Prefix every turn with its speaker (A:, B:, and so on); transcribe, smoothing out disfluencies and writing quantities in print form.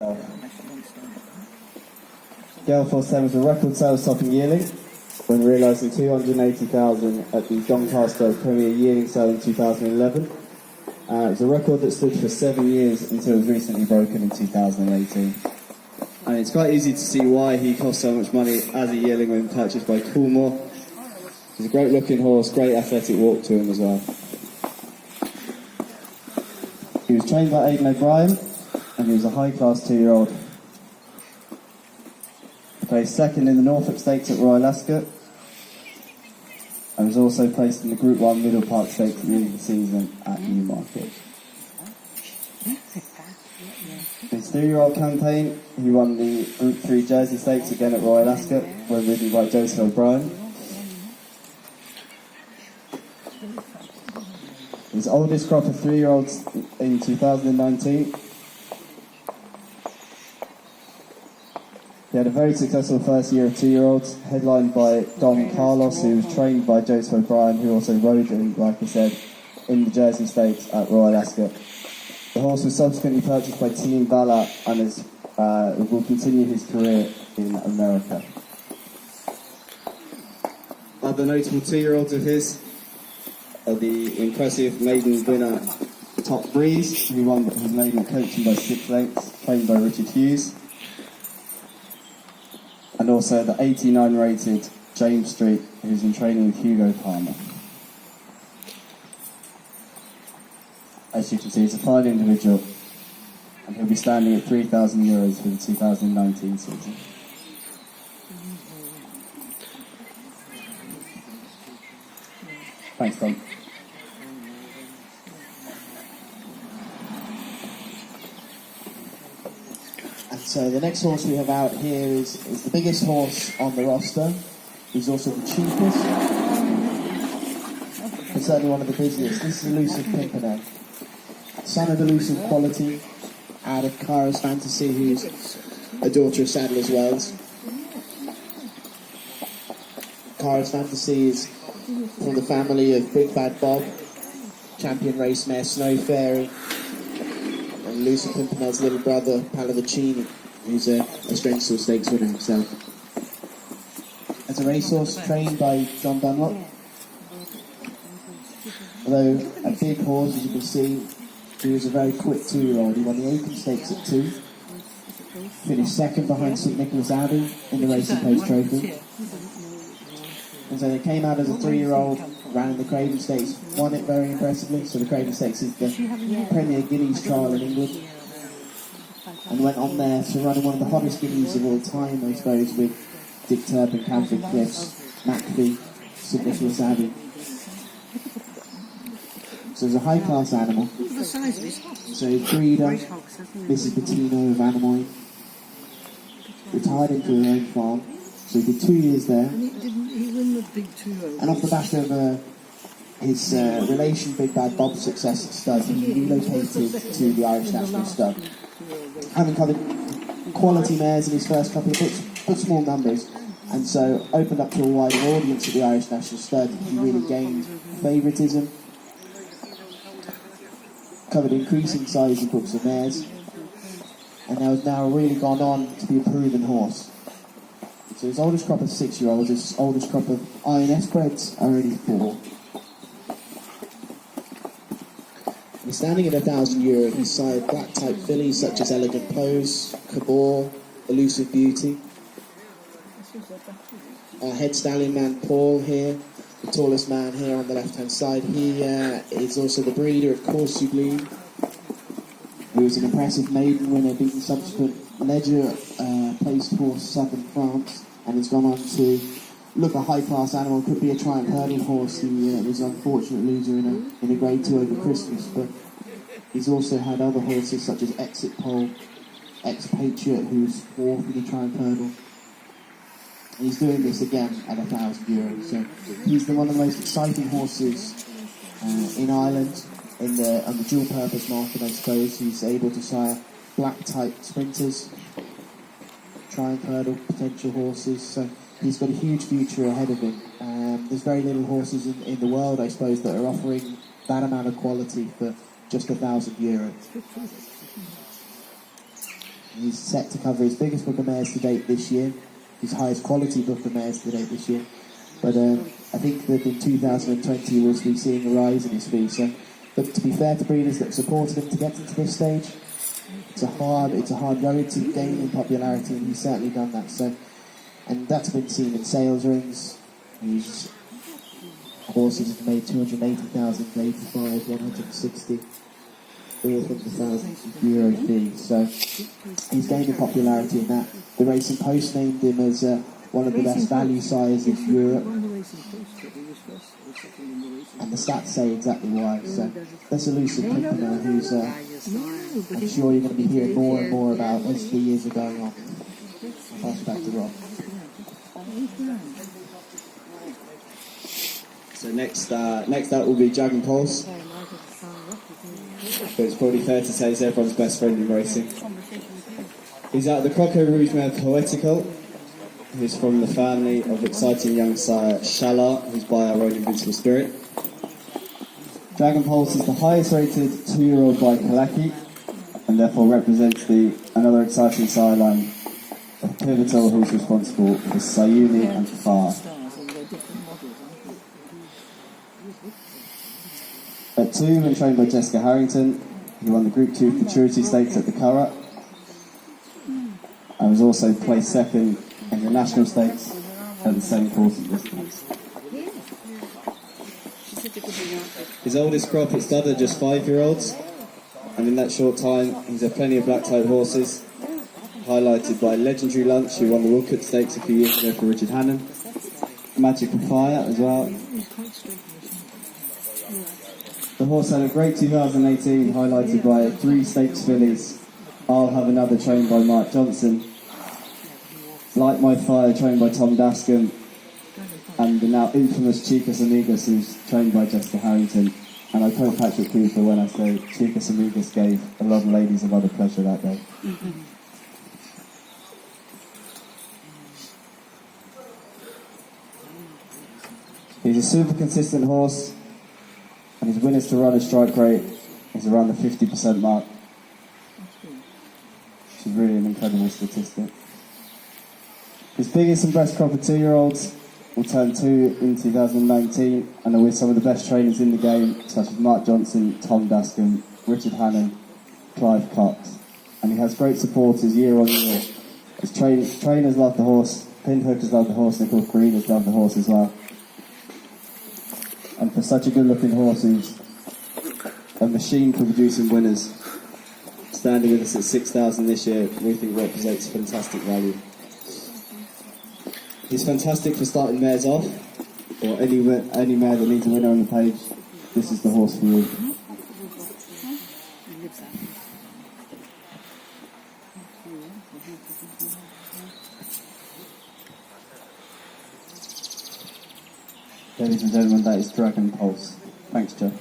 A: Gale Force 10 was a record sales topping yearling when realising 280,000 at the Doncaster Premier Yearling Sale in 2011. It was a record that stood for 7 years until it was recently broken in 2018. And it's quite easy to see why he cost so much money as a yearling when purchased by Coolmore. He's a great looking horse, great athletic walk to him as well. He was trained by Aidan O'Brien and he was a high class 2-year-old. He placed second in the Norfolk Stakes at Royal Ascot and was also placed in the Group 1 Middle Park Stakes at the end of the season at Newmarket. His 3-year-old campaign, he won the Group 3 Jersey Stakes again at Royal Ascot when ridden by Joseph O'Brien. His oldest crop of 3-year-olds in 2019. He had a very successful first year of 2-year-olds, headlined by Don Carlos, who was trained by Joseph O'Brien, who also rode him, like I said, in the Jersey Stakes at Royal Ascot. The horse was subsequently purchased by Team Valor and will continue his career in America. Other notable 2-year-olds of his are the impressive maiden winner Top Breeze, who won his maiden coaching by 6 lengths, trained by Richard Hughes. And also the 89 rated James Street, who's in training with Hugo Palmer. As you can see, he's a fine individual, and he'll be standing at €3,000 for the 2019 season. Thanks, Tom.
B: And so the next horse we have out here is the biggest horse on the roster. He's also the cheapest, and certainly one of the busiest. This is Elusive Pimpernel, son of Elusive Quality, out of Cara's Fantasy, who's a daughter of Sadler's Wells. Cara's Fantasy is from the family of Big Bad Bob, champion race mare Snow Fairy, and Elusive Pimpernel's little brother Pallavicini, who's a Strengthsville Stakes winner himself. As a racehorse trained by John Dunlop, although a big horse, as you can see, he was a very quick 2-year-old. He won the Oakham Stakes at 2, finished second behind St Nicholas Abbey in the Racing Post Trophy. And so they came out as a 3-year-old, ran in the Craven Stakes, won it very impressively. So the Craven Stakes is the Premier Guineas trial in England, and went on there to run in one of the hottest guineas of all time, I suppose, with Dick Turpin, Camford Cliffs, Macby, St Nicholas Abbey. So it's a high-class animal. So breeder, Mrs. Bettino of Anamoy, retired into her own farm. So he did 2 years there. And off the back of his relation Big Bad Bob's success at stud, he relocated to the Irish National Stud. Having covered quality mares in his first couple of but small numbers, and so opened up to a wider audience at the Irish National Stud, he really gained favouritism. Covered increasing size in books of mares, and has now really gone on to be a proven horse. So his oldest crop of 6-year-olds, his oldest crop of INS breds are already 4. He's standing at €1,000. He's sired black type fillies such as Elegant Pose, Cabor, Elusive Beauty. Our head stallion man Paul here, the tallest man here on the left hand side, he is also the breeder of Course You Bleed, who was an impressive maiden winner, beating subsequent Ledger placed horse Southern France, and has gone on to look a high-class animal. Could be a Triumph Hurdle horse. He was an unfortunate loser in a Grade 2 over Christmas, but he's also had other horses such as Exit Pole, Ex-Patriot, who's 4th in the Triumph Hurdle. And he's doing this again at €1,000. So he's one of the most exciting horses in Ireland on the dual-purpose market, I suppose. He's able to sire black-type sprinters, Triumph Hurdle potential horses. So he's got a huge future ahead of him. There's very little horses in the world, I suppose, that are offering that amount of quality for just €1,000. He's set to cover his biggest book of mares to date this year, his highest quality book of mares to date this year. But I think that in 2020 we'll be seeing a rise in his fee. So, but to be fair to breeders that supported him to get to this stage, it's a hard road to gain in popularity, and he's certainly done that. So, and that's been seen in sales rings. His horses have made 280,000, 85, 160, €400,000 fee. So he's gained in popularity in that. The Racing Post named him as one of the best value sires in Europe, and the stats say exactly why. So this elusive Pimpernel, who's I'm sure you're going to be hearing more and more about as the years are going on. I'll pass back to Rob.
A: So next up will be Dragon Pulse. But it's probably fair to say it's everyone's best friend in racing. He's out of the Croco Rouge mare Poetical, who's from the family of exciting young sire Shala, who's by our own Invincible Spirit. Dragon Pulse is the highest rated 2-year-old by Kalaki, and therefore represents another exciting sire line of Pivotal, who's responsible for Sayuni and Far. At 2, been trained by Jessica Harrington, who won the Group 2 Futurity Stakes at the Curragh, and was also placed second in the National Stakes at the same course at distance. His oldest crop at stud are just 5-year-olds, and in that short time he's had plenty of black-type horses, highlighted by Legendary Lunch, who won the Woodcote Stakes a few years ago for Richard Hannon, Magical Fire as well. The horse had a great 2018, highlighted by 3 stakes fillies. I'll Have Another, trained by Mark Johnson, Light My Fire, trained by Tom Dascombe, and the now infamous Chicas Amigas, who's trained by Jessica Harrington. And I quote Patrick Cooper when I say Chicas Amigas gave a lot of ladies a lot of pleasure that day. He's a super consistent horse, and his winners to run a strike rate is around the 50% mark, which is really an incredible statistic. His biggest and best crop of 2-year-olds will turn 2 in 2019 and are with some of the best trainers in the game, such as Mark Johnson, Tom Dascombe, Richard Hannon, Clive Cox, and he has great supporters year on year. His trainers love the horse, pin hookers love the horse, and of course breeders love the horse as well. And for such a good-looking horse who's a machine for producing winners, standing with us at 6,000 this year, we think represents fantastic value. He's fantastic for starting mares off, or any mare that needs a winner on the page. This is the horse for you. Ladies and gentlemen, that is Dragon Pulse. Thanks, Joe.